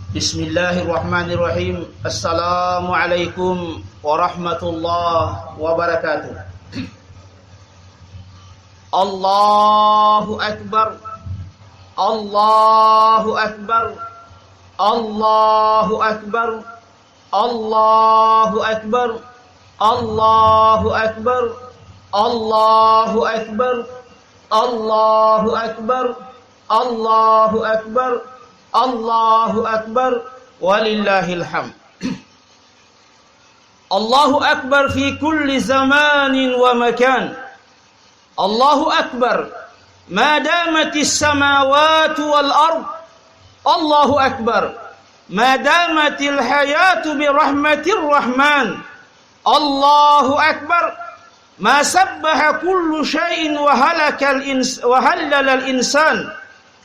Bismillahirrahmanirrahim. Assalamualaikum warahmatullahi wabarakatuh. Allahu Akbar. Allahu Akbar. Allahu Akbar. Allahu Akbar. Allahu Akbar. Allahu Akbar. Allahu Akbar. Allahu Akbar. Allahu Akbar. Walillahil hamd. Allahu Akbar fi kulli zamanin wa makan. Allahu Akbar ma damatis samawati wal ard. Allahu Akbar ma damatil hayatu bi rahmatir rahman. Allahu Akbar ma sabbaha kullu syai'in wa halakal wa halal insan.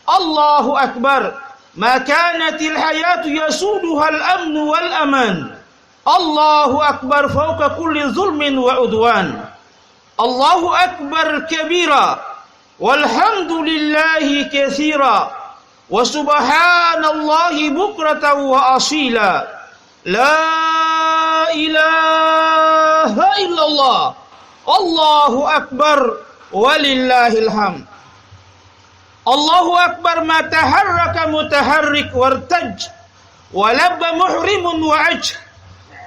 Allahu Akbar ma kanatil hayatu yasuduha al-amn wal aman. Allahu Akbar fawqa kulli zulmin wa udwan. Allahu Akbar kabira walhamdulillahi katsira wa subhanallahi bukratan wa asila. La ilaha illallah. Allahu Akbar walillahil hamd. Allahu Akbar ma taharraka mutaharrik wartaj wa labba muhrimun wa ajh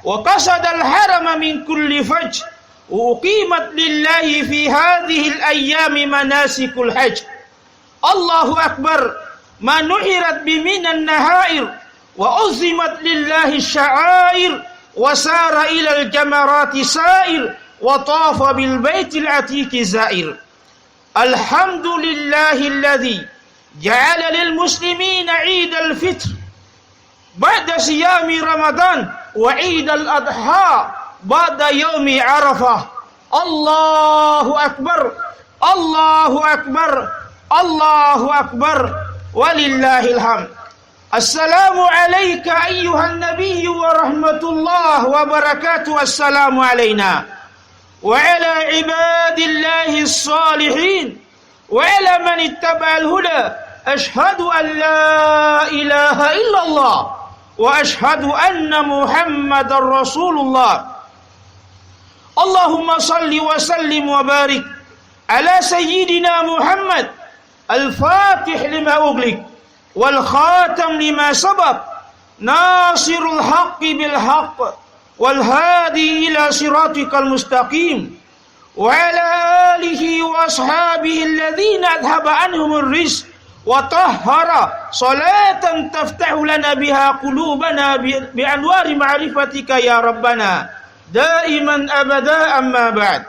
wa qasada al-harama min kulli fajr wa uqimat lillahi fi hadhihi al-ayyami manasikul hajj. Allahu Akbar ma nuhirat biminan nahair wa uzimat lillahi sya'air wa sara ila al-jamarati sa'ir wa tafa bil baitil atiqi za'ir. Alhamdulillahilladzi ja'ala lil muslimina 'idal fitr ba'da siyami Ramadan wa 'idal adha ba'da yaumi Arafah. Allahu Akbar. Allahu Akbar. Allahu Akbar. Walillahil hamd. Assalamu alayka ayyuhan nabiyyu wa rahmatullahi wa barakatuh. Assalamu alayna وعلى عباد الله الصالحين وعلى من اتبع الهدى. أشهد أن لا إله إلا الله وأشهد أن محمد رسول الله. اللهم صل وسلم وبارك على سيدنا محمد الفاتح لما أغلق والخاتم لما سبق ناصر الحق بالحق والهادي إلى صراطك المستقيم وعلى آله وأصحابه الذين أذهب عنهم الرزق وطهر صلاة تفتح لنا بها قلوبنا بأنوار معرفتك يا ربنا دائما أبدا. أما بعد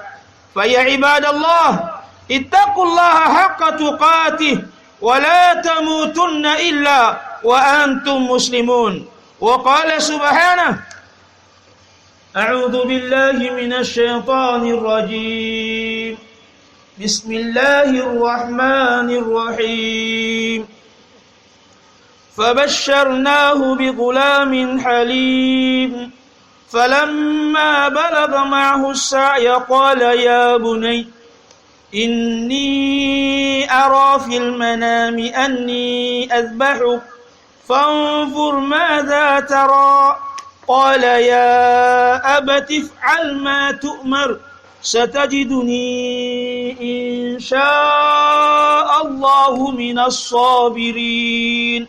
فيا عباد الله اتقوا الله حق تقاته ولا تموتن إلا وأنتم مسلمون. وقال سبحانه أعوذ بالله من الشيطان الرجيم. بسم الله الرحمن الرحيم. فبشرناه بغلام حليم فلما بلغ معه السعي قال يا بني إني أرى في المنام أني أذبحك فانظر ماذا ترى. قال يا أبت افعل ما تؤمر ستجدني إن شاء الله من الصابرين.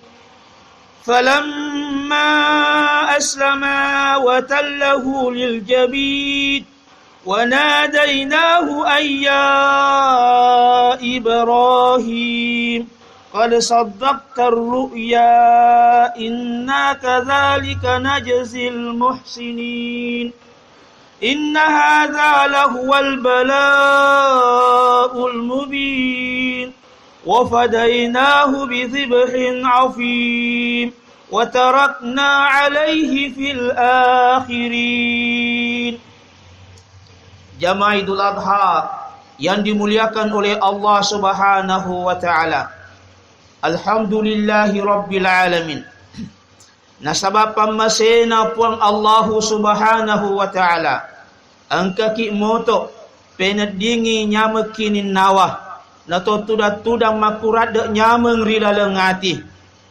فلما أسلما وتله للجبين وناديناه أن يا إبراهيم قد صدقت الرؤيا إنا كذلك نجزي المحسنين. إن هذا لهو البلاء المبين وفديناه بذبح عظيم وتركنا عليه في الآخرين. Jamaah Idul Adha yang dimuliakan oleh Allah Subhanahu wa taala. Alhamdulillahi Rabbil Alamin. Nasabab pamasena puang Allah Subhanahu wa ta'ala. Angka ki moto penedingi nyamekinin nawah. Nato tudang makurada nyameng rila lengati.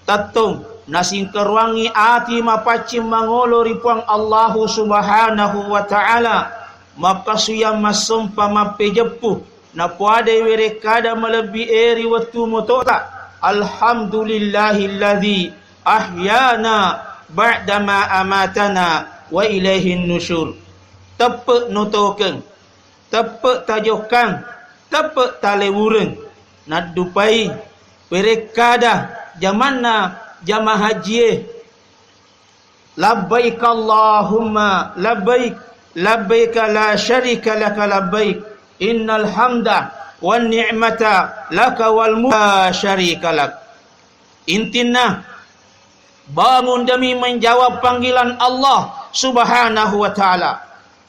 Tatung nasing keruangi ati mapacim mangolo ripuang Allahu subhanahu wa ta'ala mapasuyam masumpa mapejepuh na puade were kada melebi eri waktu mutota alhamdulillahilladzi ahyana ba'dama amatana wa ilaihin nusyur. Tepuk nutokeun, tepuk tajokang, tepuk talewureun na dupai were kada jamanna jamaah haji labbaik Allahumma labbaik labbaik la syarika laka labbaik innal hamda wan ni'mata laka wal mulk la syarika lak. Intina bangun demi menjawab panggilan Allah subhanahu wa ta'ala,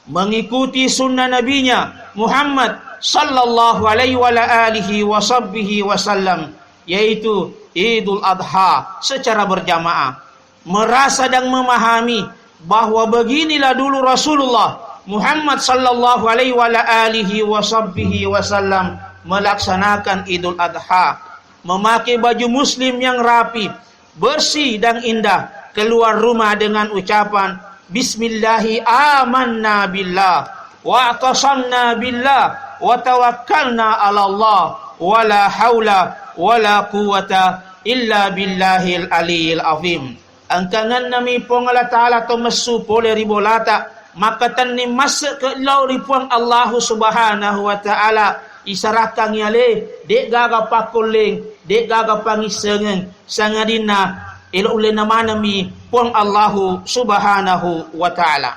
mengikuti sunnah nabinya Muhammad sallallahu alaihi wa alihi wa sahbihi wasallam, yaitu Idul Adha secara berjamaah, merasa dan memahami bahwa beginilah dulu Rasulullah Muhammad sallallahu alaihi wa alihi wa sahbihi wasallam melaksanakan Idul Adha, memakai baju muslim yang rapi, bersih dan indah, keluar rumah dengan ucapan bismillahi amanna billah wa atasamna billah wa tawakkalna ala Allah wa la haula wala quwata illa billahil aliyil azim. Angkangan nami pong Allah Ta'ala to mesu pole ribolata maka tanni masuk ke lau ripuang Allah subhanahu wa ta'ala isarakan yale dek gaga pakuling dek gaga pangisengeng sangadina ilo ule nama nami pong Allah subhanahu wa ta'ala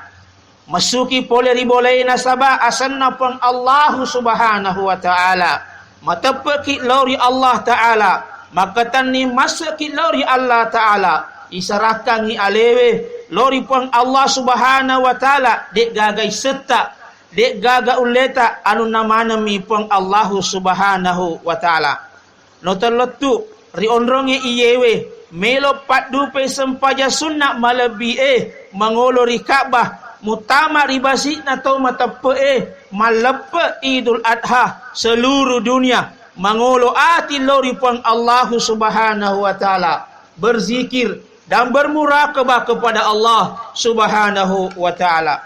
masuki pole ribolai nasaba asanna pong Allah subhanahu wa ta'ala matapaki lauri Allah Ta'ala maka tanni masaki lauri Allah Ta'ala isarakan ni alewe lauri puang Allah subhanahu wa ta'ala dek gagai seta dek gaga uleta anu namana mi puang Allah subhanahu wa ta'ala no terletu rionronge iyewe melo patdupe sempaja sunnah malabi mangolori Ka'bah mutama ribasi na tau matape malepe Idul Adha seluruh dunia mangolo ati lori puang Allah subhanahu wa ta'ala berzikir dan bermurakabah kepada Allah subhanahu wa ta'ala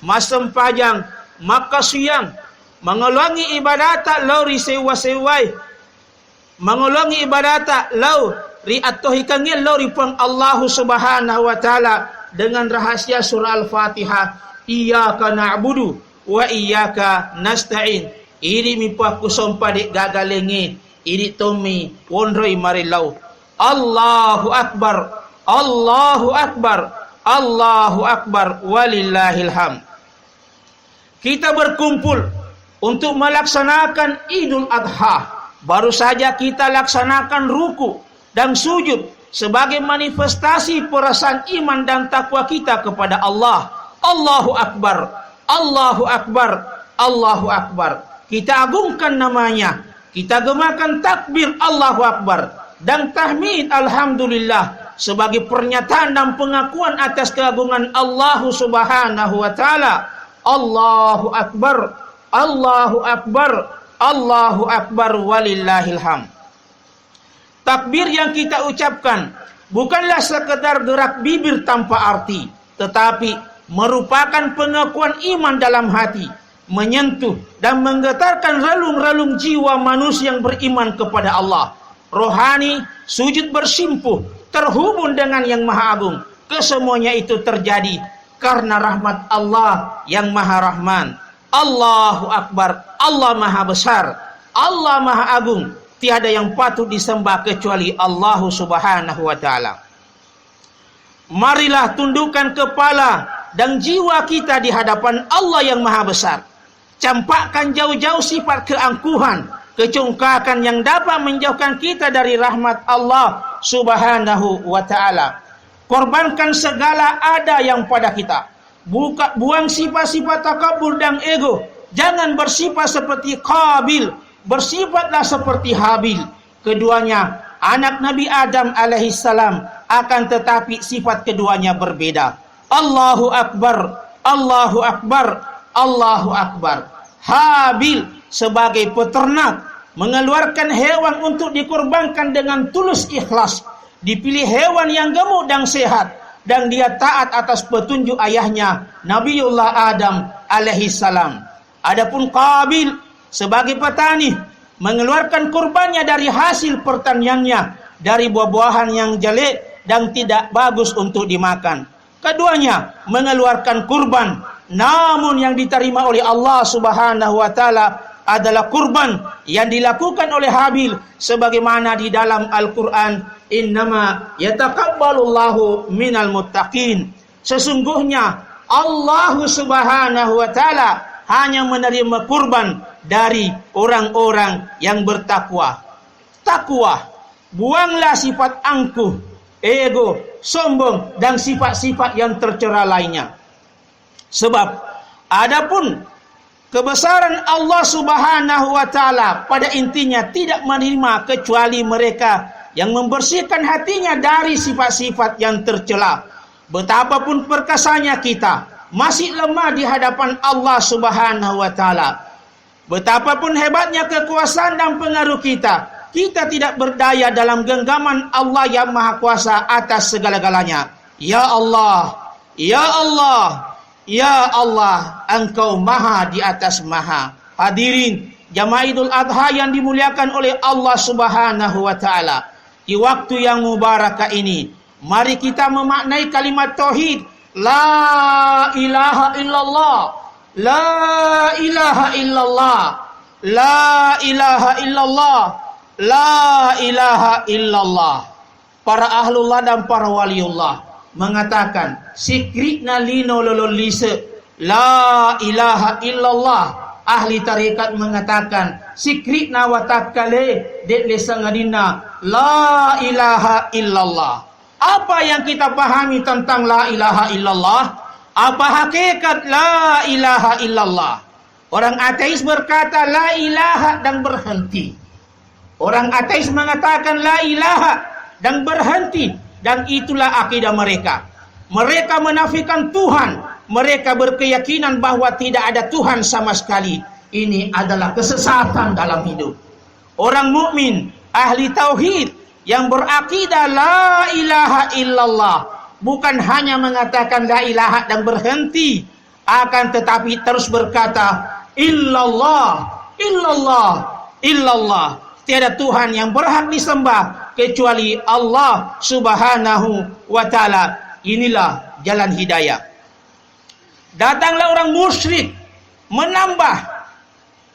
masem pajang maka suyang mengulangi ibadata lori sewa-sewai mengulangi ibadata lau ri atohikangil lori puang Allah subhanahu wa ta'ala dengan rahasia surah Al-Fatihah iyyaka na'budu wa iyyaka nasta'in iri mipaku sompa dek gagalenge iri tomi wonroi marilau Allahu akbar Allahu akbar Allahu akbar walillahil hamd. Kita berkumpul untuk melaksanakan Idul Adha. Baru saja kita laksanakan ruku dan sujud sebagai manifestasi perasaan iman dan takwa kita kepada Allah. Allahu akbar Allahu akbar Allahu akbar. Kita agungkan namanya, kita gemakan takbir Allahu akbar dan tahmid alhamdulillah sebagai pernyataan dan pengakuan atas keagungan Allah subhanahu wa ta'ala. Allahu akbar Allahu akbar Allahu akbar walillahil hamd. Takbir yang kita ucapkan bukanlah sekedar gerak bibir tanpa arti, tetapi merupakan pengakuan iman dalam hati, menyentuh dan menggetarkan relung-relung jiwa manusia yang beriman kepada Allah. Rohani, sujud bersimpuh, terhubung dengan yang Maha Agung. Kesemuanya itu terjadi karena rahmat Allah yang Maha Rahman. Allahu Akbar, Allah Maha Besar, Allah Maha Agung. Tiada yang patut disembah kecuali Allah subhanahu wa ta'ala. Marilah tundukkan kepala dan jiwa kita di hadapan Allah yang Maha Besar. Campakkan jauh-jauh sifat keangkuhan, kecongkakan yang dapat menjauhkan kita dari rahmat Allah subhanahu wa ta'ala. Korbankan segala ada yang pada kita. Buang sifat-sifat takabur dan ego. Jangan bersifat seperti Qabil, bersifatlah seperti Habil. Keduanya anak Nabi Adam alaihissalam, akan tetapi sifat keduanya berbeda. Allahu Akbar, Allahu Akbar, Allahu Akbar. Habil sebagai peternak mengeluarkan hewan untuk dikorbankan dengan tulus ikhlas, dipilih hewan yang gemuk dan sehat, dan dia taat atas petunjuk ayahnya Nabiullah Adam alaihi salam. Adapun Qabil sebagai petani mengeluarkan kurbannya dari hasil pertaniannya, dari buah-buahan yang jelek dan tidak bagus untuk dimakan. Keduanya mengeluarkan kurban, namun yang diterima oleh Allah Subhanahu wa taala adalah kurban yang dilakukan oleh Habil, sebagaimana di dalam Al-Qur'an, innama yataqabbalullahu minal muttaqin. Sesungguhnya Allah Subhanahu wa taala hanya menerima kurban dari orang-orang yang bertakwa. Takwa, buanglah sifat angkuh, ego, sombong dan sifat-sifat yang tercela lainnya. Sebab adapun kebesaran Allah Subhanahu wa taala pada intinya tidak menerima kecuali mereka yang membersihkan hatinya dari sifat-sifat yang tercela. Betapapun perkasanya kita masih lemah di hadapan Allah Subhanahu wa taala. Betapapun hebatnya kekuasaan dan pengaruh kita, kita tidak berdaya dalam genggaman Allah yang Maha Kuasa atas segala-galanya. Ya Allah, ya Allah, ya Allah, Engkau Maha di atas Maha. Hadirin jamaah Idul Adha yang dimuliakan oleh Allah Subhanahu wa taala. Di waktu yang mubarakah ini, mari kita memaknai kalimat tauhid, la ilaha illallah, la ilaha illallah, la ilaha illallah, la ilaha illallah. Para ahlullah dan para waliullah mengatakan, sikrikna lino lololise, la ilaha illallah. Ahli tarikat mengatakan, sikrikna watakale det lesangadina, la ilaha illallah. Apa yang kita pahami tentang la ilaha illallah? Apa hakikat la ilaha illallah? Orang ateis berkata la ilaha dan berhenti. Orang ateis mengatakan la ilaha dan berhenti, dan itulah akidah mereka. Mereka menafikan Tuhan. Mereka berkeyakinan bahwa tidak ada Tuhan sama sekali. Ini adalah kesesatan dalam hidup. Orang mukmin, ahli tauhid yang berakidah la ilaha illallah, bukan hanya mengatakan la ilaha dan berhenti, akan tetapi terus berkata illallah, illallah, illallah. Tiada Tuhan yang berhak disembah kecuali Allah Subhanahu wa taala. Inilah jalan hidayah. Datanglah orang musyrik menambah,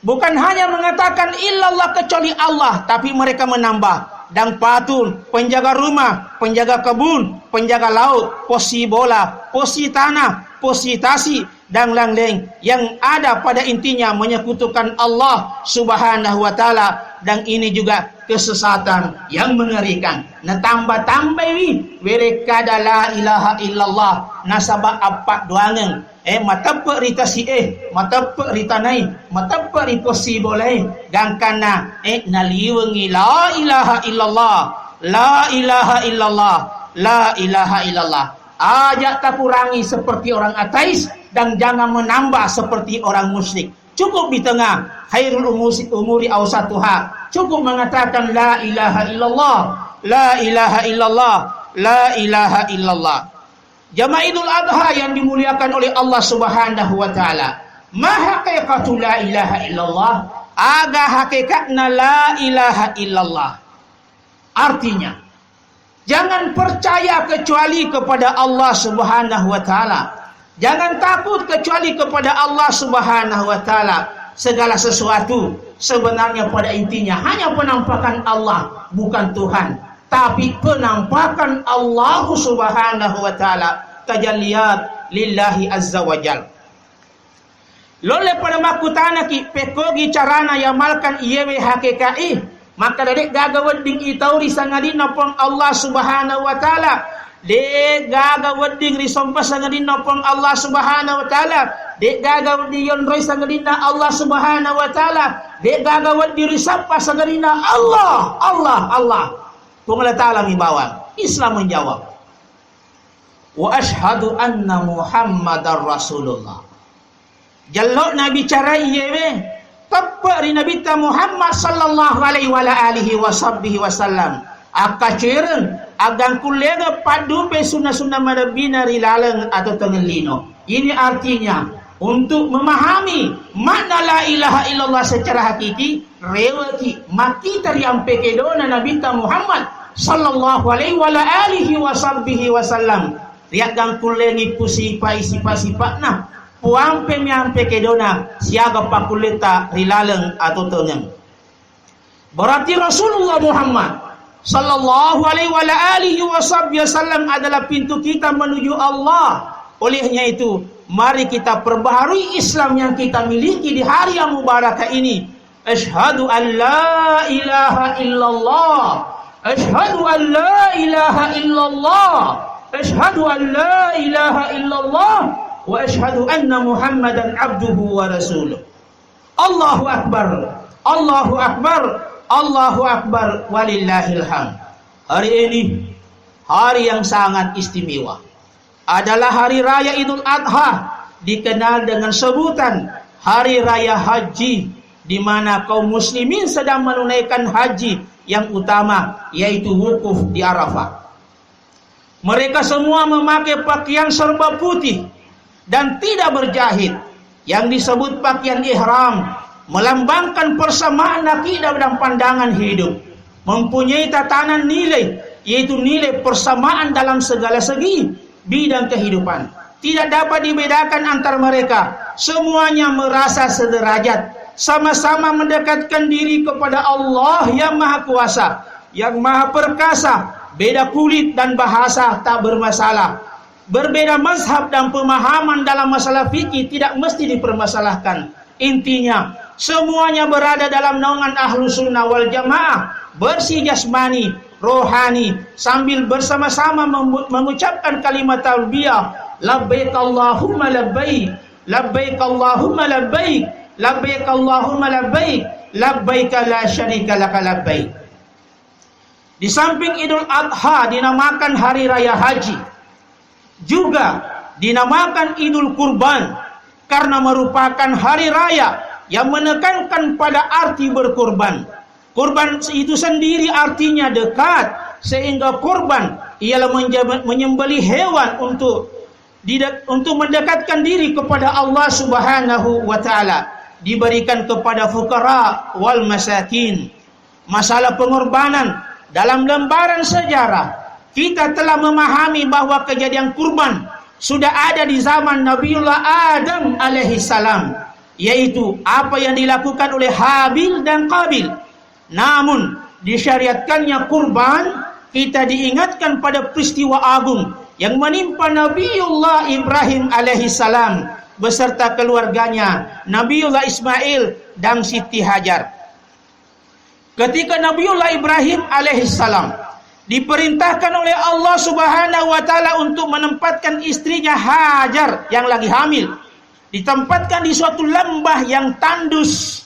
bukan hanya mengatakan illallah kecuali Allah, tapi mereka menambah dan patun, penjaga rumah, penjaga kebun, penjaga laut, posi bola, posi tanah, posi tasi, dan lain-lain yang ada pada intinya menyekutukan Allah Subhanahu wa taala. Dan ini juga kesesatan yang mengerikan. Nah tambah-tambahi mereka la ilaha illallah nasabah apa doangan. Matapa rita si matapa rita nai, matapa ripo si boleh gangkana naliwengi la ilaha illallah, la ilaha illallah, la ilaha illallah. Ajak tak kurangi seperti orang ateis dan jangan menambah seperti orang musyrik. Cukup di tengah, khairul umuri awsatuha. Cukup mengatakan la ilaha illallah, la ilaha illallah, la ilaha illallah. Jamaah Idul Adha yang dimuliakan oleh Allah Subhanahu wa taala. Ma haqiqatu la ilaha illallah? Aga hakikatna la ilaha illallah. Artinya, jangan percaya kecuali kepada Allah Subhanahu wa taala. Jangan takut kecuali kepada Allah Subhanahu wa taala. Segala sesuatu sebenarnya pada intinya hanya penampakan Allah, bukan Tuhan, tapi penampakan Allah Subhanahu wa taala, tajalliyat lillahi azza wajal. Lole pada makutana ki pekogi carana yamalkan iyewe hakikai, maka dadek gaga wedding itauri sangadina pong Allah Subhanahu wa taala. Dek gaga wedding risompa sangadina pong Allah Subhanahu wa taala. Dek gaga wedding yonroi sangadina Allah Subhanahu wa taala. Dek gaga wedding risampa sangadina Allah, Allah, Allah. Pungala taala mi bawang. Islam menjawab, wa ashhadu anna Muhammadar Rasulullah. Jalok Nabi cara iyewe tepak ri Nabi ta Muhammad sallallahu alaihi wa alihi wasallam. Aka cereng agang kulega padu pe sunna-sunna madabina rilaleng atau tengelino. Ini artinya untuk memahami makna la ilaha illallah secara hakiki, rewati maki tari ampe kedona Nabi Muhammad sallallahu alaihi wa alihi wasallam. Riak gang kulengi pusipa isipa-sipatna puampe miampe kedona siaga pakuleta rilaleng atau tengen. Berarti Rasulullah Muhammad sallallahu alaihi wa alihi wasallam adalah pintu kita menuju Allah. Olehnya itu, mari kita perbaharui Islam yang kita miliki di hari yang mubarakah ini. Asyhadu an la ilaha illallah. Asyhadu an la ilaha illallah. Asyhadu an la ilaha illallah. Wa asyhadu anna Muhammadan abduhu wa rasuluh. Allahu akbar. Allahu akbar. Allahu akbar walillahil hamd. Hari ini hari yang sangat istimewa. Adalah hari raya Idul Adha, dikenal dengan sebutan hari raya haji, di mana kaum muslimin sedang menunaikan haji yang utama, yaitu wukuf di Arafah. Mereka semua memakai pakaian serba putih dan tidak berjahit, yang disebut pakaian ihram, melambangkan persamaan akidah dan pandangan hidup, mempunyai tatanan nilai, yaitu nilai persamaan dalam segala segi bidang kehidupan. Tidak dapat dibedakan antara mereka. Semuanya merasa sederajat, sama-sama mendekatkan diri kepada Allah yang Maha Kuasa, yang Maha Perkasa. Beda kulit dan bahasa tak bermasalah. Berbeda mazhab dan pemahaman dalam masalah fikih tidak mesti dipermasalahkan. Intinya, semuanya berada dalam naungan Ahlus Sunnah wal Jamaah, bersih jasmani, rohani, sambil bersama-sama mengucapkan kalimat talbiyah, labbaik Allahumma labbaik, labbaik Allahumma labbaik, labbaik Allahumma labbaik, labbaik la syarika laka labbaik. Di samping Idul Adha dinamakan hari raya haji, juga dinamakan Idul Kurban karena merupakan hari raya yang menekankan pada arti berkurban. Kurban itu sendiri artinya dekat, sehingga kurban ialah menyembelih hewan untuk mendekatkan diri kepada Allah Subhanahu wa taala, diberikan kepada fuqara wal masakin. Masalah pengorbanan dalam lembaran sejarah kita telah memahami bahwa kejadian kurban sudah ada di zaman Nabiullah Adam alaihi salam, yaitu apa yang dilakukan oleh Habil dan Qabil. Namun disyariatkannya kurban, kita diingatkan pada peristiwa agung yang menimpa Nabiullah Ibrahim alaihi salam beserta keluarganya, Nabiullah Ismail dan Siti Hajar. Ketika Nabiullah Ibrahim alaihi salam diperintahkan oleh Allah Subhanahu wa taala untuk menempatkan istrinya Hajar yang lagi hamil, ditempatkan di suatu lembah yang tandus,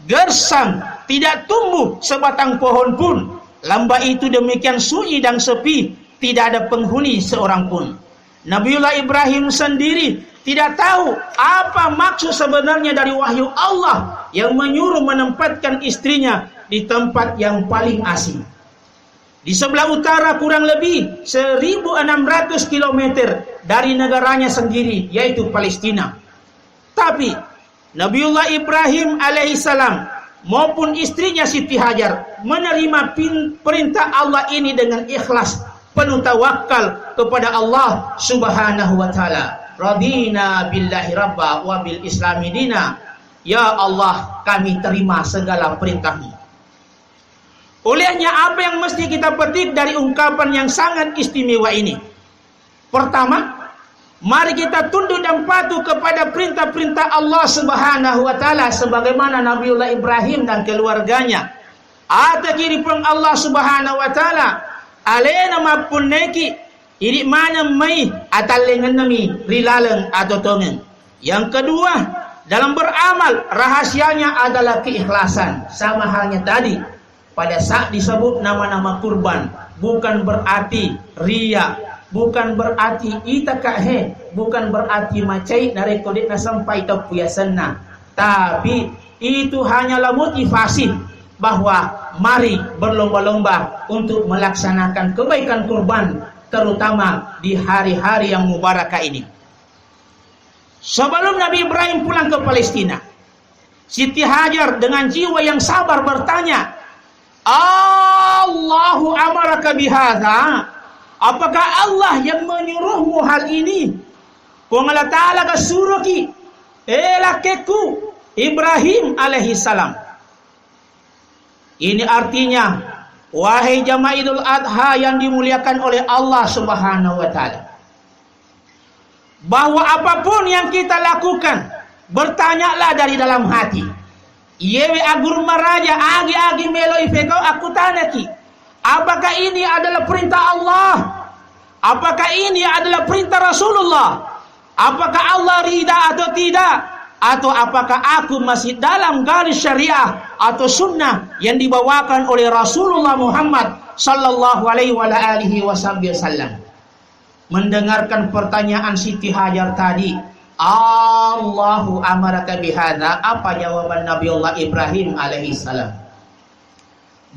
gersang, tidak tumbuh sebatang pohon pun. Lembah itu demikian sunyi dan sepi, tidak ada penghuni seorang pun. Nabiullah Ibrahim sendiri tidak tahu apa maksud sebenarnya dari wahyu Allah yang menyuruh menempatkan istrinya di tempat yang paling asing. Di sebelah utara kurang lebih 1600 km dari negaranya sendiri, yaitu Palestina. Tapi Nabiullah Ibrahim alaihissalam maupun istrinya Siti Hajar menerima perintah Allah ini dengan ikhlas, penuh tawakal kepada Allah Subhanahu wa taala. Radina billahi rabba wa bil islami dina. Ya Allah, kami terima segala perintah-Mu. Olehnya apa yang mesti kita petik dari ungkapan yang sangat istimewa ini? Pertama, mari kita tunduk dan patuh kepada perintah-perintah Allah Subhanahu wa taala sebagaimana Nabiullah Ibrahim dan keluarganya. Ata kiri pun Allah Subhanahu wa taala alena mapuneki iri mana mai atalengan nami rilaleng atau tongen. Yang kedua, dalam beramal rahasianya adalah keikhlasan. Sama halnya tadi pada saat disebut nama-nama kurban, bukan berarti riya, bukan berarti itakahe, bukan berarti macai dari kodekna sampai ke puyasanna. Tapi itu hanyalah motivasi bahwa mari berlomba-lomba untuk melaksanakan kebaikan kurban, terutama di hari-hari yang mubarakah ini. Sebelum Nabi Ibrahim pulang ke Palestina, Siti Hajar dengan jiwa yang sabar bertanya, Allahu amaraka bihadza? Apakah Allah yang menyuruhmu hal ini? Kung Allah Ta'ala ka suruh ki, lakiku Ibrahim alaihi salam. Ini artinya, wahai jamaah Idul Adha yang dimuliakan oleh Allah Subhanahu wa Ta'ala, bahwa apapun yang kita lakukan, bertanyalah dari dalam hati. Yewe agur maraja agi meloi fekau aku tanaki. Apakah ini adalah perintah Allah? Apakah ini adalah perintah Rasulullah? Apakah Allah ridha atau tidak? Atau apakah aku masih dalam garis syariah atau sunnah yang dibawakan oleh Rasulullah Muhammad sallallahu alaihi wasallam? Mendengarkan pertanyaan Siti Hajar tadi, Allahu amaraka bihadza, apa jawaban Nabiullah Ibrahim alaihi salam?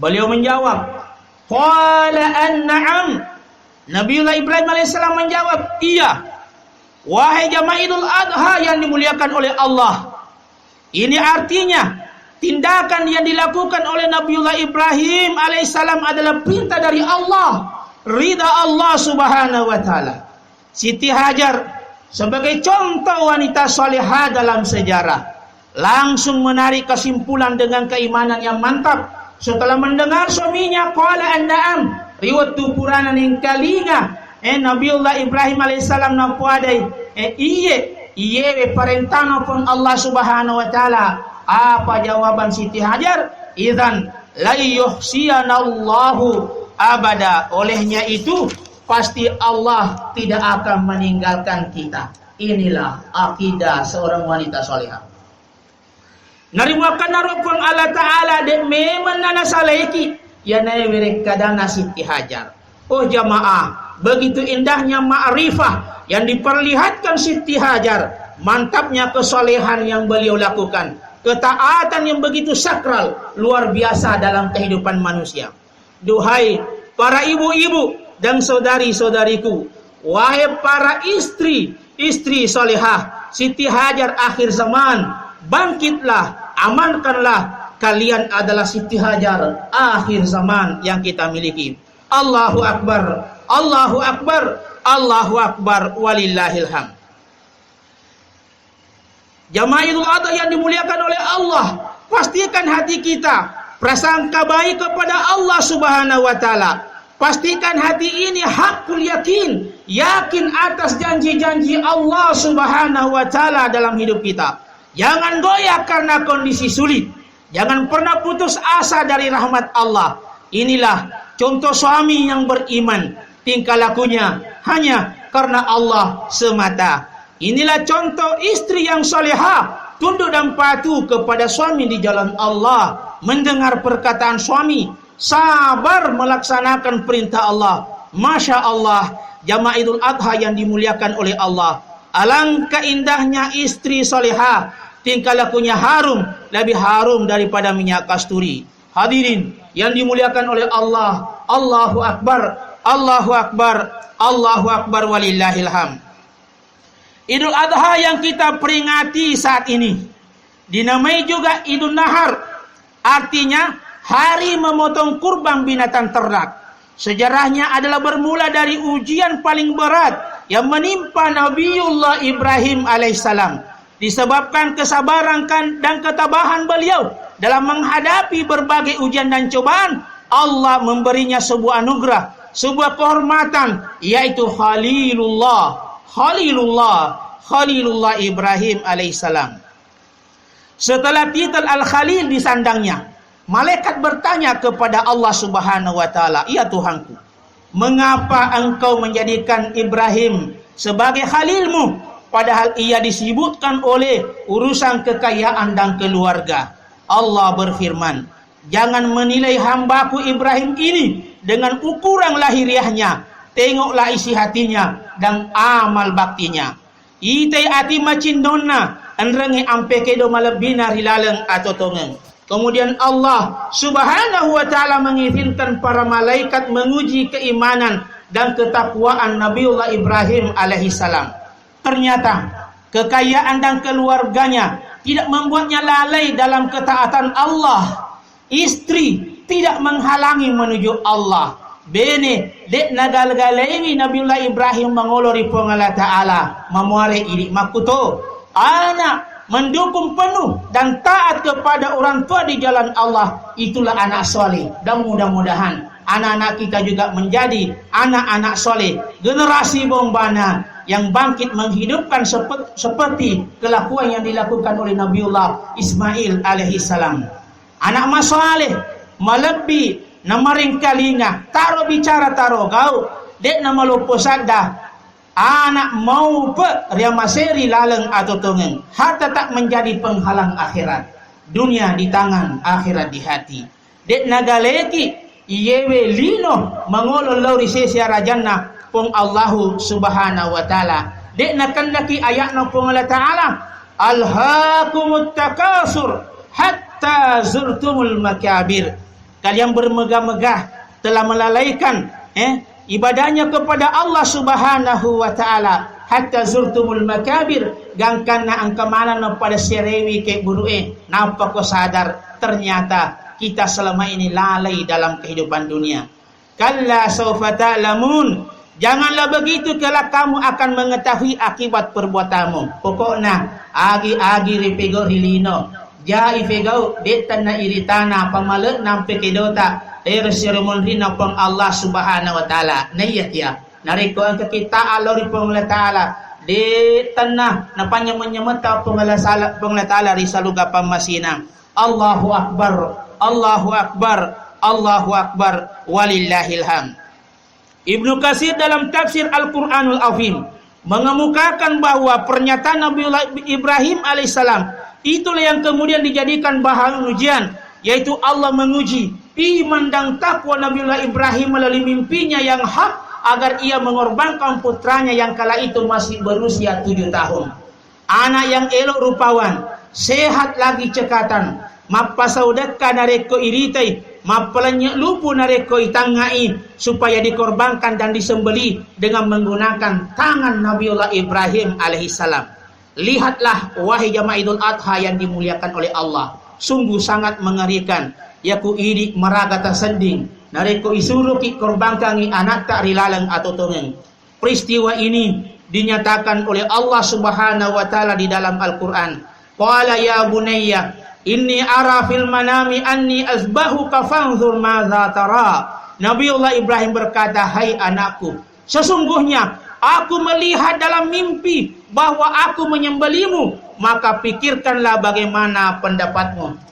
Beliau menjawab, qala an-na'am. Nabiullah Ibrahim alaihi salam menjawab, iya. Wahai jamaah Idul Adha yang dimuliakan oleh Allah, ini artinya tindakan yang dilakukan oleh Nabiullah Ibrahim alaihissalam adalah perintah dari Allah, ridha Allah Subhanahu wa Ta'ala. Siti Hajar sebagai contoh wanita salihah dalam sejarah langsung menarik kesimpulan dengan keimanan yang mantap setelah mendengar suaminya qala an-na'am, riwayat Purana ning kalinga Nabiullah Ibrahim alaihissalam nampuadai iye perintah pun Allah Subhanahu wa Ta'ala. Apa jawaban Siti Hajar? Idzan la yuhsiyanallahu abada. Olehnya itu pasti Allah tidak akan meninggalkan kita. Inilah akidah seorang wanita salihah. Nariwakan narupun Allah Ta'ala dek memang nana saleki ya nae wirek kadana Siti Hajar. Oh jamaah, begitu indahnya ma'rifah yang diperlihatkan Siti Hajar, mantapnya kesolehan yang beliau lakukan, ketaatan yang begitu sakral, luar biasa dalam kehidupan manusia. Duhai para ibu-ibu dan saudari-saudariku, wahai para istri solehah, Siti Hajar akhir zaman, bangkitlah, amankanlah, kalian adalah Siti Hajar akhir zaman yang kita miliki. Allahu Akbar, Allahu Akbar, Allahu Akbar, walillahil hamd. Jamaah Idul Adha yang dimuliakan oleh Allah, pastikan hati kita prasangka baik kepada Allah Subhanahu wa Ta'ala. Pastikan hati ini hakul yakin, yakin atas janji-janji Allah Subhanahu wa Ta'ala dalam hidup kita. Jangan goyah karena kondisi sulit. Jangan pernah putus asa dari rahmat Allah. Inilah contoh suami yang beriman, tingkah lakunya hanya karena Allah semata. Inilah contoh istri yang salehah, tunduk dan patuh kepada suami di jalan Allah, mendengar perkataan suami, sabar melaksanakan perintah Allah. Masya Allah, jamaah Idul Adha yang dimuliakan oleh Allah. Alangkah indahnya istri salehah, tingkah lakunya harum, lebih harum daripada minyak kasturi. Hadirin yang dimuliakan oleh Allah, Allahu Akbar, Allahu Akbar, Allahu Akbar, walillahil hamd. Idul Adha yang kita peringati saat ini dinamai juga Idul Nahar, artinya hari memotong kurban binatang ternak. Sejarahnya adalah bermula dari ujian paling berat yang menimpa Nabiullah Ibrahim alaihissalam, disebabkan kesabaran dan ketabahan beliau dalam menghadapi berbagai ujian dan cobaan. Allah memberinya sebuah anugerah, sebuah kehormatan, yaitu Khalilullah Ibrahim alaihissalam. Setelah titel Al-Khalil disandangnya, malaikat bertanya kepada Allah Subhanahu wa Ta'ala, "Ya Tuhanku, mengapa engkau menjadikan Ibrahim sebagai khalilmu, padahal ia disibukkan oleh urusan kekayaan dan keluarga?" Allah berfirman, "Jangan menilai hambaku Ibrahim ini dengan ukuran lahiriahnya. Tengoklah isi hatinya dan amal baktinya. Itai ati macin donna, anrengi ampeke do malebina rilaleng atau tongeng." Kemudian Allah Subhanahu wa ta'ala mengizinkan para malaikat menguji keimanan dan ketakwaan Nabiullah Ibrahim alaihissalam. Ternyata kekayaan dan keluarganya tidak membuatnya lalai dalam ketaatan Allah. Istri tidak menghalangi menuju Allah. Bene dek nagal-galewi Nabiullah Ibrahim mengolori pong Allah Ta'ala memuari idik makuto. Anak mendukung penuh dan taat kepada orang tua di jalan Allah, itulah anak soleh. Dan mudah-mudahan anak-anak kita juga menjadi anak-anak soleh, generasi bombana yang bangkit menghidupkan seperti kelakuan yang dilakukan oleh Nabiullah Ismail alaihissalam. Anak masoleh melebi namaring kalinga taro bicara taro kau dek nama lupo sadda anak mau pe riamaseri laleng atau tongeng harta tak menjadi penghalang akhirat. Dunia di tangan, akhirat di hati. Dek nagaleki iyewe lino mangolo lauri sesiara jannah pong Allahu Subhanahu wa ta'ala. Dek nakandaki ayatna pong Allah Ta'ala, alhaakumut takasur hatta zurtumul makabir. Kalian bermegah-megah telah melalaikan ibadahnya kepada Allah Subhanahu wa ta'ala hatta zurtumul makabir gangkana angkamana na pada serewi ke burue nampak ko sadar ternyata kita selama ini lalai dalam kehidupan dunia. Kalla sawfa ta'lamun, janganlah begitu kelak kamu akan mengetahui akibat perbuatanmu. Pokoknya agi-agi ripego rilino jai fegau detana iritana pamalek nampe kedota seremon rina pong Allah Subhanahu wa ta'ala. Nayat ya nariko ang kita alori pong Allah Ta'ala de tanah napanya menyemeta pong Allah Ta'ala risaluga pamasina. Allahu akbar, Allahu akbar, Allahu akbar, walillahil hamd. Ibnu Katsir dalam tafsir Al-Qur'anul Azim mengemukakan bahwa pernyataan Nabiullah Ibrahim alaihissalam itulah yang kemudian dijadikan bahan ujian, yaitu Allah menguji iman dan takwa Nabiullah Ibrahim melalui mimpinya yang hak agar ia mengorbankan putranya yang kala itu masih berusia 7 tahun. Anak yang elok rupawan, sehat lagi cekatan, mapasaudatka nareko iritai, mapalanya lupu nareko itangai, supaya dikorbankan dan disembeli dengan menggunakan tangan Nabiullah Ibrahim alaihissalam. Lihatlah wahai jamaah Idul Adha yang dimuliakan oleh Allah, sungguh sangat mengerikan. Yaku idik meraga tersending, nareko isuruki korbankangi anak tak rilaleng atau tongeng. Peristiwa ini dinyatakan oleh Allah Subhanahu wa ta'ala di dalam Al-Quran. Qala ya bunayya inni ara fil manami anni azbahuka fanzur madza tara. Nabiullah Ibrahim berkata, hai anakku, sesungguhnya aku melihat dalam mimpi bahwa aku menyembelimu, maka pikirkanlah bagaimana pendapatmu.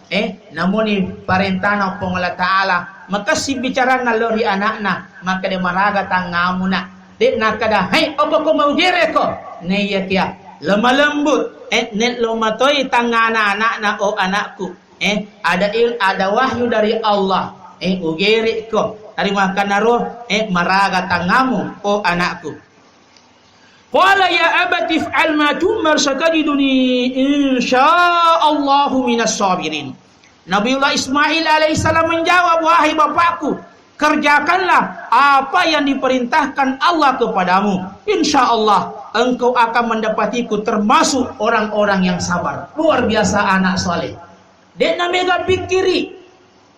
Namun ni parentana pong Allah Ta'ala maka si bicara nalori anakna maka de maraga tangamu na de nakada hai apa ko mau jere ko ne ya kia lemah lembut net lo matoi tangana anakna o anakku ada wahyu dari Allah ugere ko dari makan roh maraga tangamu o anakku. Qala ya abati fa'al ma tumar satajiduni insyaallahu minas sabirin. Nabiullah Ismail alaihissalam menjawab, wahai bapakku, kerjakanlah apa yang diperintahkan Allah kepadamu. Insya Allah engkau akan mendapatiku termasuk orang-orang yang sabar. Luar biasa anak soleh. Dek namega pikiri.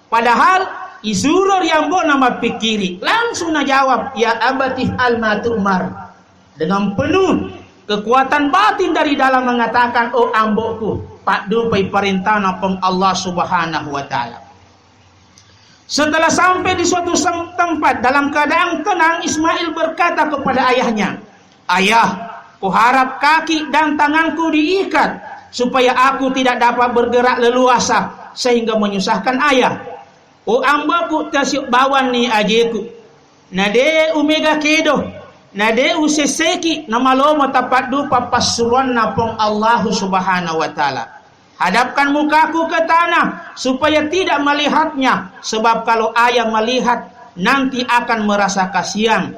Padahal isurur yang bo nama pikiri. Langsung na jawab, ya abatif al-matumar. Dengan penuh kekuatan batin dari dalam mengatakan, oh ambokku, pak dupai perintah napong Allah Subhanahu wa ta'ala. Setelah sampai di suatu tempat dalam keadaan tenang, Ismail berkata kepada ayahnya, ayah, kuharap kaki dan tanganku diikat supaya aku tidak dapat bergerak leluasa sehingga menyusahkan ayah. O ambaku tasyuk bawan ni ajeku. Nade umega kedo. Nade useseki namalo tapat du papasuran napong Allah Subhanahu wa ta'ala. Hadapkan mukaku ke tanah supaya tidak melihatnya, sebab kalau ayah melihat nanti akan merasa kasihan.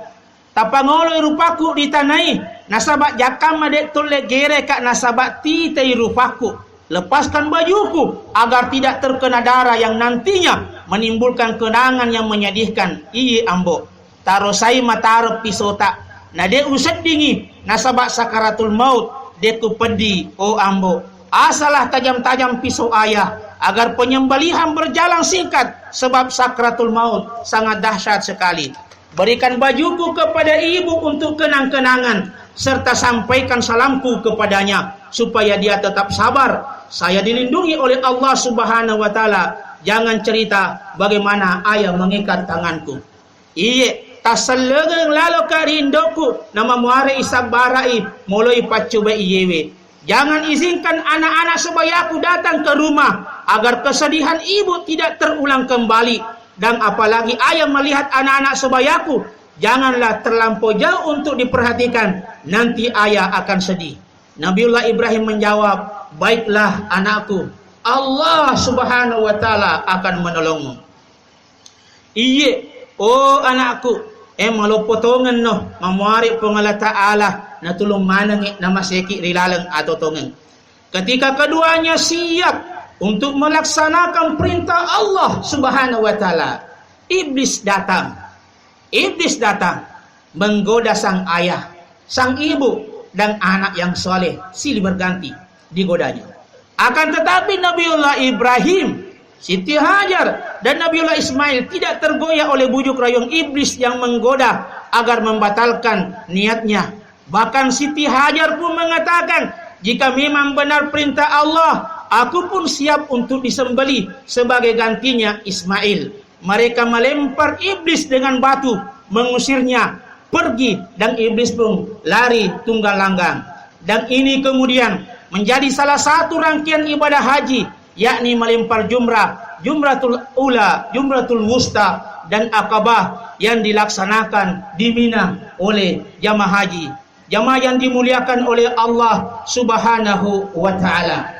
Tapangolo rupaku ditanai nasabak jakam adek tole gere kak nasabak titei rupaku. lepaskan bajuku agar tidak terkena darah yang nantinya menimbulkan kenangan yang menyedihkan. Iye ambo, taruh saya matar pisau tak, nah dia usat dingi, nasabak sakaratul maut, dia ku pedi, oh ambo, asalah tajam-tajam pisau ayah, agar penyembelihan berjalan singkat, sebab sakaratul maut sangat dahsyat sekali. Berikan bajuku kepada ibu untuk kenang-kenangan, serta sampaikan salamku kepadanya, supaya dia tetap sabar. Saya dilindungi oleh Allah Subhanahu wa Ta'ala. Jangan cerita bagaimana ayah mengikat tanganku. Iye, tasallegeng lalu karindoku nama muare isab barai mulai pacuba iyewe. Jangan izinkan anak-anak sebayaku datang ke rumah, agar kesedihan ibu tidak terulang kembali. Dan apalagi ayah melihat anak-anak sebayaku, janganlah terlampau jauh untuk diperhatikan, nanti ayah akan sedih. Nabiullah Ibrahim menjawab, baiklah anakku, Allah Subhanahu wa Ta'ala akan menolongmu. Iye, oh anakku, malu potongan noh, mamuari pengala ta'ala, na tulong manangit na masiki rilalang atau tongen. Ketika keduanya siap untuk melaksanakan perintah Allah Subhanahu wa Ta'ala, iblis datang. Iblis datang menggoda sang ayah, sang ibu, dan anak yang soleh, silih berganti digodanya. Akan tetapi Nabiullah Ibrahim, Siti Hajar, dan Nabiullah Ismail tidak tergoyah oleh bujuk rayung iblis yang menggoda agar membatalkan niatnya. Bahkan Siti Hajar pun mengatakan, jika memang benar perintah Allah, aku pun siap untuk disembelih sebagai gantinya Ismail. Mereka melempar iblis dengan batu, mengusirnya pergi, dan iblis pun lari tunggal langgang. Dan ini kemudian menjadi salah satu rangkaian ibadah haji, yakni melempar jumrah, jumratul ula, jumratul wusta, dan akabah yang dilaksanakan di Mina oleh jamaah haji, jamaah yang dimuliakan oleh Allah Subhanahu wa Ta'ala.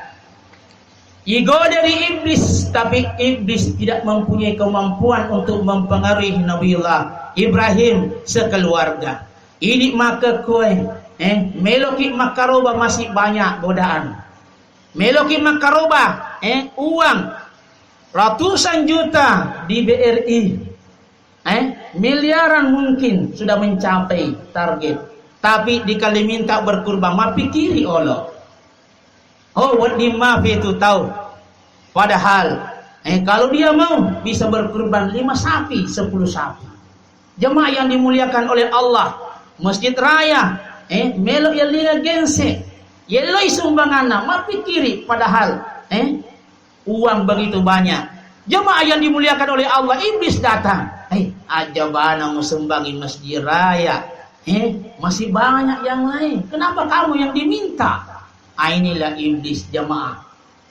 Igo dari iblis, tapi iblis tidak mempunyai kemampuan untuk mempengaruhi Nabiullah Ibrahim sekeluarga. Ini maka kue, meloki makaroba masih banyak godaan. Meloki makaroba, uang ratusan juta di BRI, miliaran mungkin sudah mencapai target. Tapi dikali minta berkurban, ma pikiri Allah. Oh, what di maaf itu tahu. Padahal, kalau dia mau bisa berkurban 5 sapi, 10 sapi. Jemaah yang dimuliakan oleh Allah, Masjid Raya, melok ya liga gense, yeloi sumbanganna, ma pikiri padahal, uang begitu banyak. Jemaah yang dimuliakan oleh Allah, iblis datang, ajabana mau sumbangi Masjid Raya, masih banyak yang lain. Kenapa kamu yang diminta? Inilah iblis jemaah.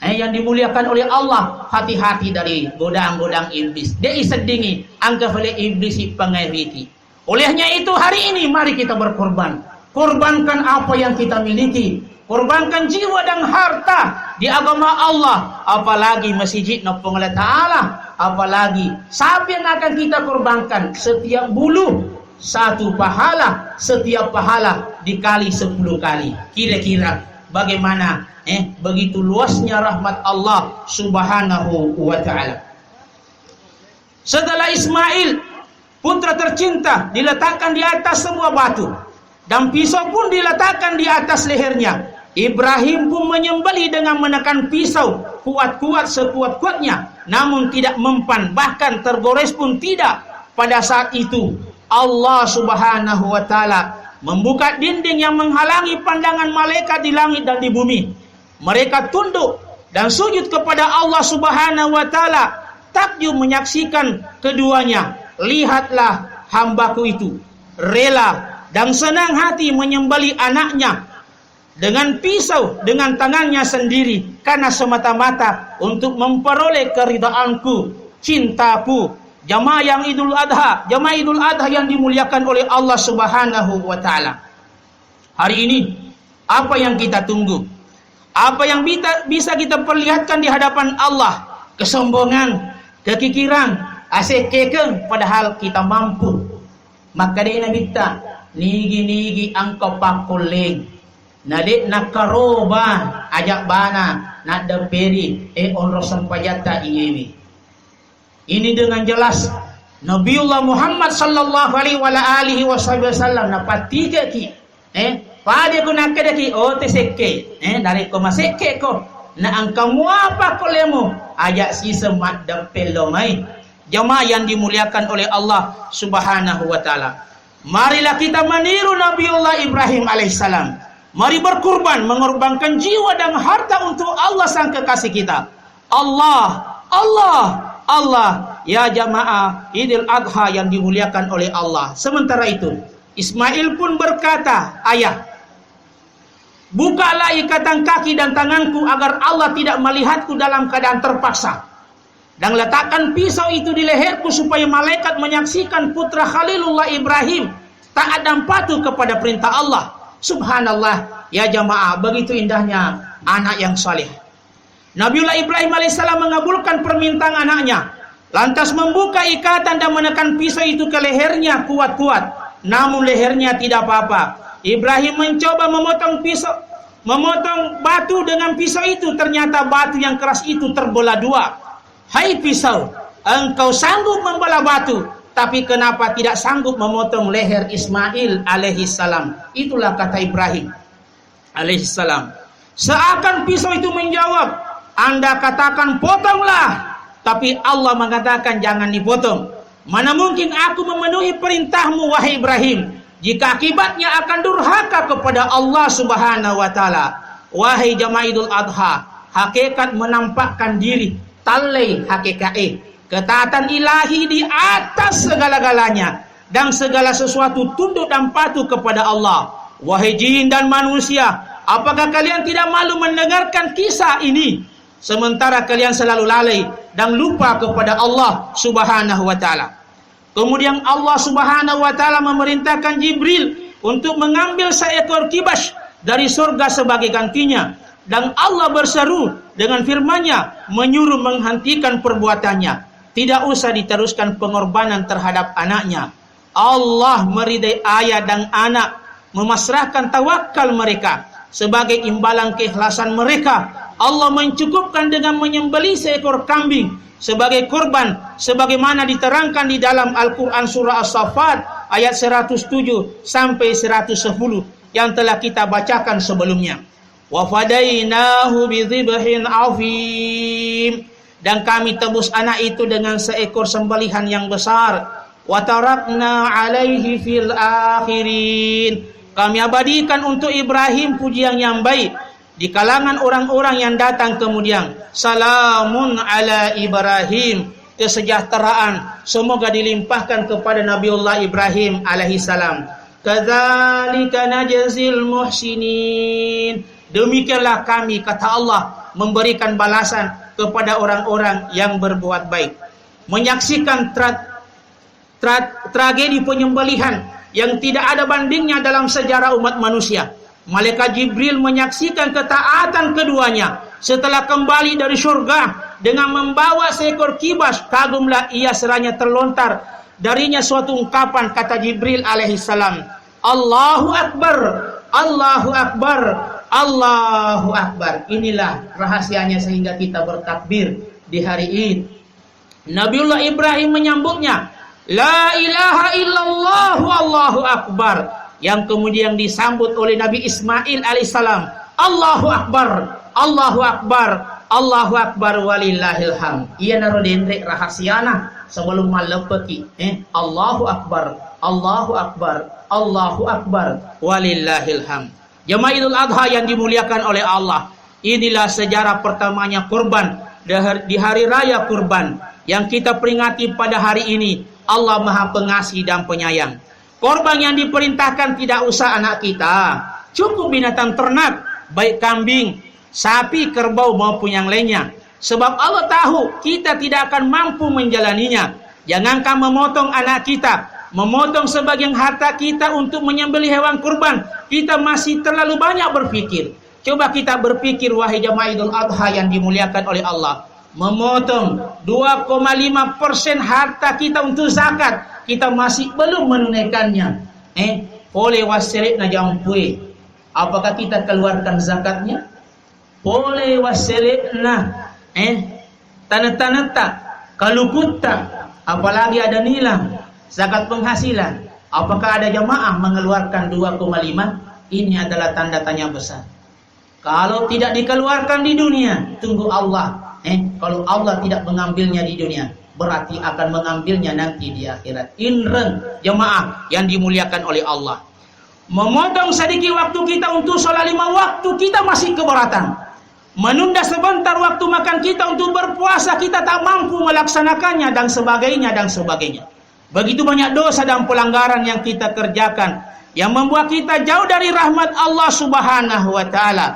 Yang dimuliakan oleh Allah, hati-hati dari godang-godang iblis. Dia isedingi, anggap oleh iblis pengewiti. Olehnya itu hari ini mari kita berkorban. Korbankan apa yang kita miliki. Korbankan jiwa dan harta di agama Allah. Apalagi masjid Allah Ta'ala. Apalagi sapi yang akan kita korbankan. Setiap bulu 1 pahala. Setiap pahala dikali 10 kali. Kira-kira bagaimana begitu luasnya rahmat Allah Subhanahu wa Ta'ala. Setelah Ismail, putra tercinta, diletakkan di atas semua batu, dan pisau pun diletakkan di atas lehernya. Ibrahim pun menyembelih dengan menekan pisau kuat-kuat sekuat-kuatnya, namun tidak mempan, bahkan tergores pun tidak. Pada saat itu Allah Subhanahu wa Ta'ala membuka dinding yang menghalangi pandangan malaikat di langit dan di bumi. Mereka tunduk dan sujud kepada Allah Subhanahu wa Ta'ala, takjub menyaksikan keduanya. Lihatlah hambaku itu rela dan senang hati menyembelih anaknya dengan pisau dengan tangannya sendiri, karena semata-mata untuk memperoleh keridaanku, cintaku. Jamaah yang Idul Adha, jamaah Idul Adha yang dimuliakan oleh Allah Subhanahu wa Ta'ala. Hari ini apa yang kita tunggu? Apa yang bisa kita perlihatkan di hadapan Allah? Kesombongan, kekikiran, asik kekeng, padahal kita mampu. Maka dia nabita, nigi angkau pakuling. Nadik nakaroba, ajak bana, Nada peri onro sampajata iyewi. Ini dengan jelas Nabiullah Muhammad sallallahu alaihi wasallam na patiga ki pada guna kedaki tesekke dari ko masekke ko na ang kamu apa ko lemo ajak si semat dapelo mai. Jamaah yang dimuliakan oleh Allah Subhanahu wa taala. Marilah kita meniru Nabiullah Ibrahim alaihissalam. Mari berkurban, mengorbankan jiwa dan harta untuk Allah sang kekasih kita. Allah ya jamaah Idul Adha yang dimuliakan oleh Allah. Sementara itu Ismail pun berkata, ayah, bukalah ikatan kaki dan tanganku agar Allah tidak melihatku dalam keadaan terpaksa. Dan letakkan pisau itu di leherku supaya malaikat menyaksikan putra Khalilullah Ibrahim taat dan patuh kepada perintah Allah. Subhanallah, ya jamaah, begitu indahnya anak yang saleh. Nabiullah Ibrahim alaihissalam mengabulkan permintaan anaknya, lantas membuka ikatan dan menekan pisau itu ke lehernya kuat-kuat. Namun lehernya tidak apa-apa. Ibrahim mencoba memotong batu dengan pisau itu, ternyata batu yang keras itu terbelah dua. Hai pisau, engkau sanggup membelah batu, tapi kenapa tidak sanggup memotong leher Ismail alaihissalam? Itulah kata Ibrahim alaihissalam. Seakan pisau itu menjawab, Anda katakan potonglah, tapi Allah mengatakan jangan dipotong. Mana mungkin aku memenuhi perintahmu wahai Ibrahim, jika akibatnya akan durhaka kepada Allah Subhanahu wa taala. Wahai jamaah Idul Adha, hakikat menampakkan diri talai hakikae, ketaatan ilahi di atas segala-galanya, dan segala sesuatu tunduk dan patuh kepada Allah. Wahai jin dan manusia, apakah kalian tidak malu mendengarkan kisah ini, sementara kalian selalu lalai dan lupa kepada Allah Subhanahu wa taala? Kemudian Allah Subhanahu wa taala memerintahkan Jibril untuk mengambil seekor kibas dari surga sebagai gantinya. Dan Allah berseru dengan firman-Nya, menyuruh menghentikan perbuatannya. Tidak usah diteruskan pengorbanan terhadap anaknya. Allah meridai ayah dan anak, memasrahkan tawakal mereka sebagai imbalan keikhlasan mereka. Allah mencukupkan dengan menyembelih seekor kambing sebagai kurban, sebagaimana diterangkan di dalam Al-Quran surah As-Saffat ayat 107 sampai 110 yang telah kita bacakan sebelumnya. Wa fadainahu bidzibhin azim, dan kami tebus anak itu dengan seekor sembelihan yang besar. Wa tarakna alaihi fil akhirin, kami abadikan untuk Ibrahim pujian yang baik di kalangan orang-orang yang datang kemudian. Salamun ala Ibrahim, kesejahteraan semoga dilimpahkan kepada Nabiullah Ibrahim alaihissalam. Kadzalika najzil muhsinin, demikianlah kami, kata Allah, memberikan balasan kepada orang-orang yang berbuat baik. Menyaksikan tragedi penyembelihan yang tidak ada bandingnya dalam sejarah umat manusia. Malaikat Jibril menyaksikan ketaatan keduanya setelah kembali dari surga dengan membawa seekor kibas. Kagumlah ia seraya terlontar darinya suatu ungkapan, kata Jibril alaihissalam, Allahu Akbar, Allahu Akbar, Allahu Akbar. Inilah rahasianya sehingga kita bertakbir di hari Id. Nabiullah Ibrahim menyambutnya, La ilaha illallah Allahu Akbar, yang kemudian disambut oleh Nabi Ismail alaihissalam, Allahu Akbar, Allahu Akbar, Allahu Akbar walillahil hamd. Ia naro dendrek rahasiana sebelum malepeki. Allahu Akbar, Allahu Akbar, Allahu Akbar walillahil hamd. Jamaah Idul Adha yang dimuliakan oleh Allah, inilah sejarah pertamanya kurban di hari raya kurban yang kita peringati pada hari ini. Allah Maha Pengasih dan Penyayang. Korban yang diperintahkan tidak usah anak kita, cukup binatang ternak, baik kambing, sapi, kerbau maupun yang lainnya. Sebab Allah tahu kita tidak akan mampu menjalaninya. Jangankan memotong anak kita, memotong sebagian harta kita untuk menyembelih hewan kurban, kita masih terlalu banyak berpikir. Coba kita berpikir wahai jamaah Idul Adha yang dimuliakan oleh Allah, memotong 2,5% harta kita untuk zakat, kita masih belum menunaikannya. Oleh wasirik na jampui, apakah kita keluarkan zakatnya? boleh waselena tanah-tanah kalukutta, apalagi ada nilang zakat penghasilan. Apakah ada jamaah mengeluarkan 2,5? Ini adalah tanda tanya besar. Kalau tidak dikeluarkan di dunia, tunggu Allah. Kalau Allah tidak mengambilnya di dunia, berarti akan mengambilnya nanti di akhirat. Inren jemaah yang dimuliakan oleh Allah. Memotong sedikit waktu kita untuk sholat 5 waktu, kita masih keberatan. Menunda sebentar waktu makan kita untuk berpuasa, kita tak mampu melaksanakannya, dan sebagainya, dan sebagainya. Begitu banyak dosa dan pelanggaran yang kita kerjakan, yang membuat kita jauh dari rahmat Allah Subhanahu wa ta'ala.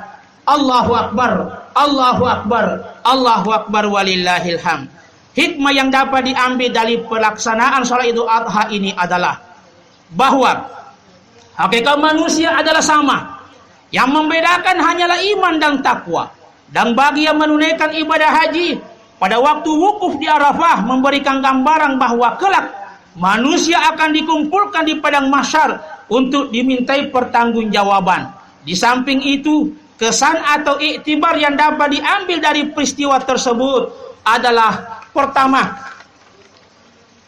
Allahu Akbar, Allahu Akbar, Allahu Akbar walillahil hamd. Hikmah yang dapat diambil dari pelaksanaan sholat Idul Adha ini adalah bahwa hakikat manusia adalah sama. Yang membedakan hanyalah iman dan takwa. Dan bagi yang menunaikan ibadah haji pada waktu wukuf di Arafah, memberikan gambaran bahwa kelak manusia akan dikumpulkan di padang mahsyar untuk dimintai pertanggungjawaban. Di samping itu, kesan atau iktibar yang dapat diambil dari peristiwa tersebut adalah pertama,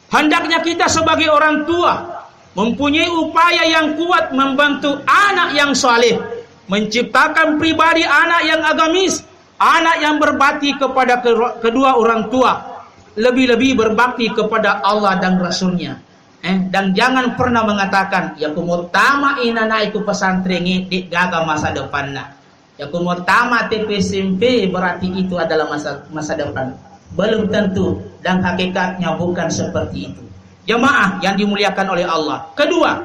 hendaknya kita sebagai orang tua mempunyai upaya yang kuat membantu anak yang saleh, menciptakan pribadi anak yang agamis, anak yang berbakti kepada kedua orang tua, lebih-lebih berbakti kepada Allah dan Rasulnya. Dan jangan pernah mengatakan ya kumutama inana iku pesantren di gagal masa depannya. Ya kumutama TP berarti itu adalah masa depan. Belum tentu, dan hakikatnya bukan seperti itu. Jemaah yang dimuliakan oleh Allah. Kedua,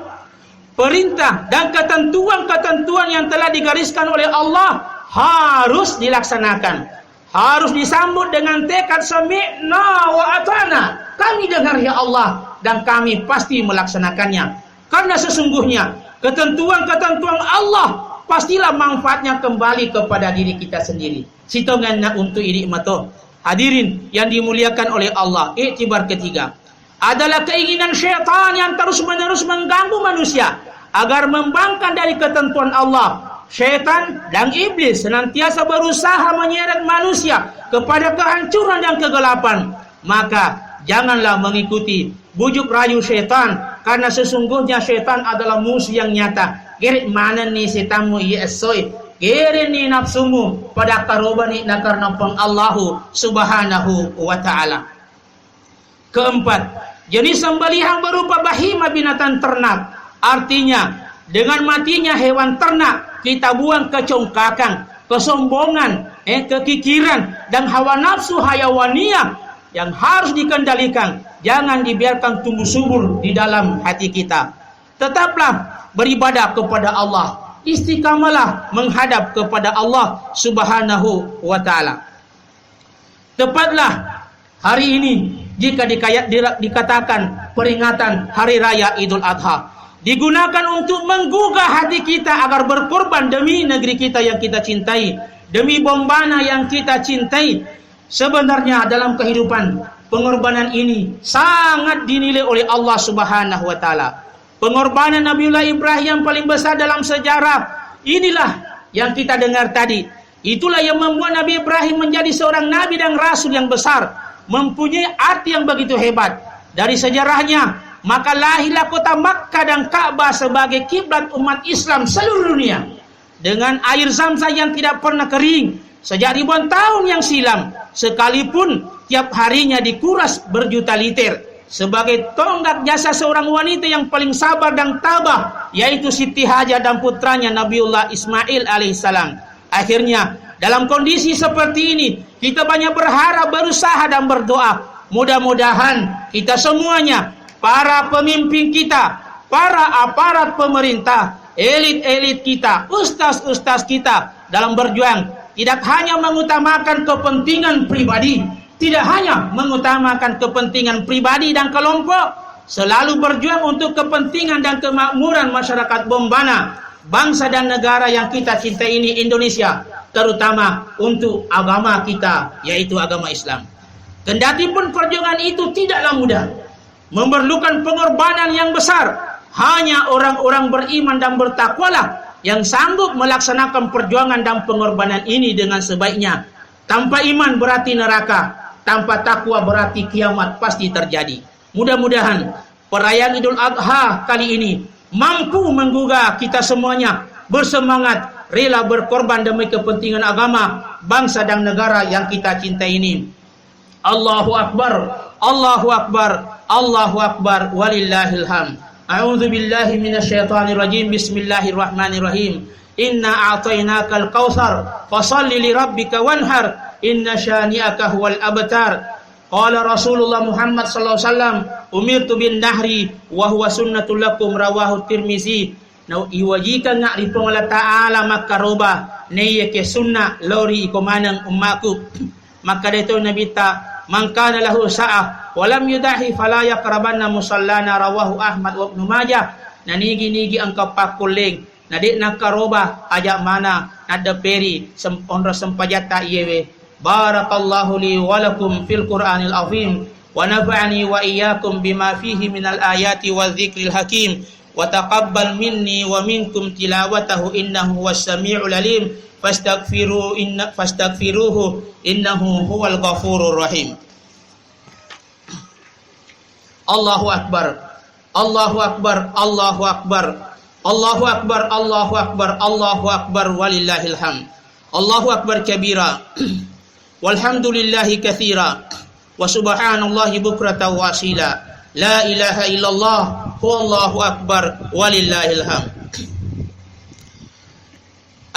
perintah dan ketentuan-ketentuan yang telah digariskan oleh Allah harus dilaksanakan. Harus disambut dengan tekad sami'na wa ata'na. Kami dengar ya Allah, dan kami pasti melaksanakannya. Karena sesungguhnya ketentuan-ketentuan Allah pastilah manfaatnya kembali kepada diri kita sendiri. Sitonganna untuk iri mato. Hadirin yang dimuliakan oleh Allah. Iktibar ketiga adalah keinginan syaitan yang terus-menerus mengganggu manusia agar membangkang dari ketentuan Allah. Syaitan dan iblis senantiasa berusaha menyeret manusia kepada kehancuran dan kegelapan. Maka janganlah mengikuti bujuk rayu syaitan, karena sesungguhnya syaitan adalah musuh yang nyata. Gerik mana nih setanmu iya soy, gerik nih nafsumu pada karobani na karena pang Allahu Subhanahu wa ta'ala. Keempat, jenis sembelihan berupa bahima binatang ternak. Artinya dengan matinya hewan ternak, kita buang kecongkakan, kesombongan, kekikiran, dan hawa nafsu hayawaniyah yang harus dikendalikan. Jangan dibiarkan tumbuh subur di dalam hati kita. Tetaplah beribadah kepada Allah. Istiqamalah menghadap kepada Allah Subhanahu wa ta'ala. Tepatlah hari ini jika dikatakan peringatan Hari Raya Idul Adha, digunakan untuk menggugah hati kita agar berkorban demi negeri kita yang kita cintai, demi Bombana yang kita cintai. Sebenarnya dalam kehidupan, pengorbanan ini sangat dinilai oleh Allah Subhanahu wa ta'ala. Pengorbanan Nabiullah Ibrahim yang paling besar dalam sejarah, inilah yang kita dengar tadi. Itulah yang membuat Nabi Ibrahim menjadi seorang nabi dan rasul yang besar, mempunyai arti yang begitu hebat. Dari sejarahnya, maka lahirlah kota Makkah dan Ka'bah sebagai kiblat umat Islam seluruh dunia, dengan air Zamzam yang tidak pernah kering sejak ribuan tahun yang silam, sekalipun tiap harinya dikuras berjuta liter, sebagai tonggak jasa seorang wanita yang paling sabar dan tabah, yaitu Siti Hajar dan putranya Nabiullah Ismail alaihissalam. Akhirnya dalam kondisi seperti ini, kita banyak berharap, berusaha dan berdoa. Mudah-mudahan kita semuanya, para pemimpin kita, para aparat pemerintah, elit-elit kita, ustaz-ustaz kita, dalam berjuang tidak hanya mengutamakan kepentingan pribadi, tidak hanya mengutamakan kepentingan pribadi dan kelompok, selalu berjuang untuk kepentingan dan kemakmuran masyarakat Bombana, bangsa dan negara yang kita cintai ini, Indonesia, terutama untuk agama kita, yaitu agama Islam. Kendati pun perjuangan itu tidaklah mudah, memerlukan pengorbanan yang besar. Hanya orang-orang beriman dan bertakwalah yang sanggup melaksanakan perjuangan dan pengorbanan ini dengan sebaiknya. Tanpa iman berarti neraka, tanpa takwa berarti kiamat pasti terjadi. Mudah-mudahan perayaan Idul Adha kali ini mampu menggugah kita semuanya bersemangat, rela berkorban demi kepentingan agama, bangsa dan negara yang kita cintai ini. Allahu Akbar, Allahu Akbar, Allahu Akbar, walillahil hamd. A'udzu billahi minasyaitonir rajim. Bismillahirrahmanirrahim. Inna a'tainakal kautsar fashalli lirabbika wanhar inna syani'aka huwal abtar. Qala Rasulullah Muhammad sallallahu alaihi wasallam, umirtu bin nahri wa huwa sunnatul lakum, rawahu Tirmizi. Nau iwajika ngak li Allah Ta'ala maka roba neye ke sunnah lori ikomanang ummaku. Maka itu Nabi ta man kana lahu sa'ah walam yudahi fala yaqrabanna musallana, rawahu Ahmad wa Ibnu Majah. Nanigi-nigi angka pakuling nadik nakaroba ajak mana nada peri onra sempajata iyewe. Barakallahu li wa lakum fil Qur'anil azim wa nafa'ani wa iyyakum bima fihi minal ayati wa dzikril hakim wa taqabbal minni wa minkum tilawatahu innahu was-sami'ul alim fastaghfiruhu innahu huwal ghafurur rahim. Allahu Akbar, Allahu Akbar, Allahu Akbar, Allahu Akbar, Allahu Akbar, Allahu Akbar, walillahil hamd. Allahu Akbar kabira walhamdulillahi katsira wa subhanallahi bukratan wa asila. La ilaha illallah huwallahu akbar walillahil hamd.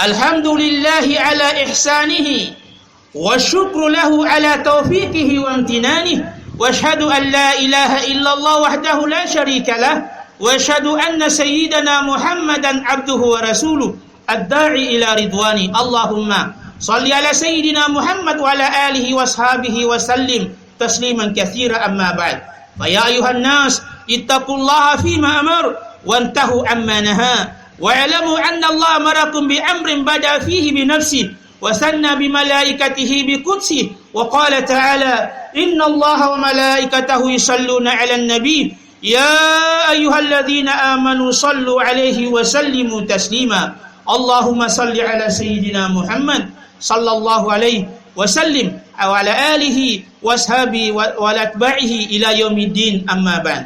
Alhamdulillahi ala ihsanihi wa syukru lahu ala taufiqihi wa amtinanihi. واشهد ان لا اله الا الله وحده لا شريك له واشهد ان سيدنا محمدا عبده ورسوله الداعي الى رضوانه. اللهم صل على سيدنا محمد وعلى اله واصحابه وسلم تسليما كثيرا. اما بعد فيا ايها الناس اتقوا الله فيما امر وانتهوا عما نهى واعلموا ان الله امركم بامر بدا فيه بنفسه وثنى بملائكته بقدسه وقال تعالى إن الله وملائكته يصلون على النبي يا أيها الذين آمنوا صلوا عليه وسلموا تسليما. اللهم صل على سيدنا محمد صلى الله عليه وسلم وعلى آله وأصحابه وأتباعه إلى يوم الدين. أما بعد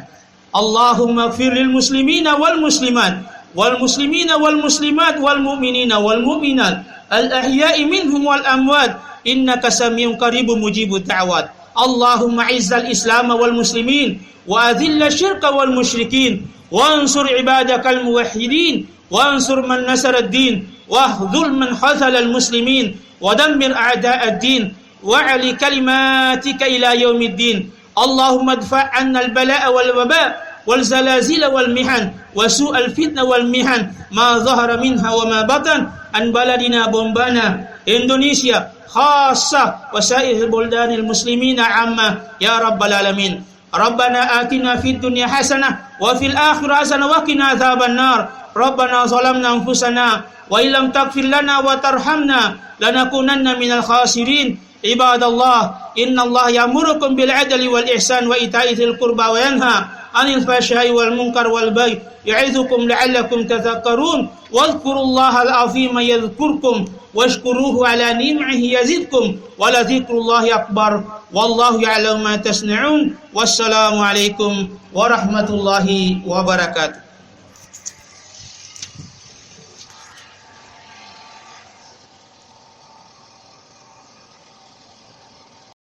اللهم اغفر للمسلمين والمسلمات والمسلمين والمسلمات والمؤمنين والمؤمنات الأحياء منهم والأموات إنك سميع قريب مجيب الدعوات. اللهم أعز الإسلام والمسلمين وأذل الشرك والمشركين وانصر عبادك الموحدين وانصر من نصر الدين واخذل من خذل المسلمين ودمر أعداء الدين وعلي كلماتك إلى يوم الدين. اللهم ادفع عنا البلاء والوباء والزلازل والمحن وسوء الفتنة والمحن ما ظهر منها وما بطن عن بلدنا بومبانا إندونيسيا خاصة وسائر بلدان المسلمين عامة يا رب العالمين. ربنا آتنا في الدنيا حسنة وفي الآخرة حسنة وقنا عذاب النار. ربنا ظلمنا أنفسنا وإن لم تغفر لنا وترحمنا لنكونن من الخاسرين. عباد الله إن الله يأمركم بالعدل والإحسان وإيتاء ذي القربى وينهى عن الفحشاء والمنكر والبغي يعظكم لعلكم تذكرون. واذكروا الله العظيم يذكركم واشكروه على نعمه يزدكم ولذكر الله أكبر والله يعلم ما تصنعون. والسلام عليكم ورحمة الله وبركاته.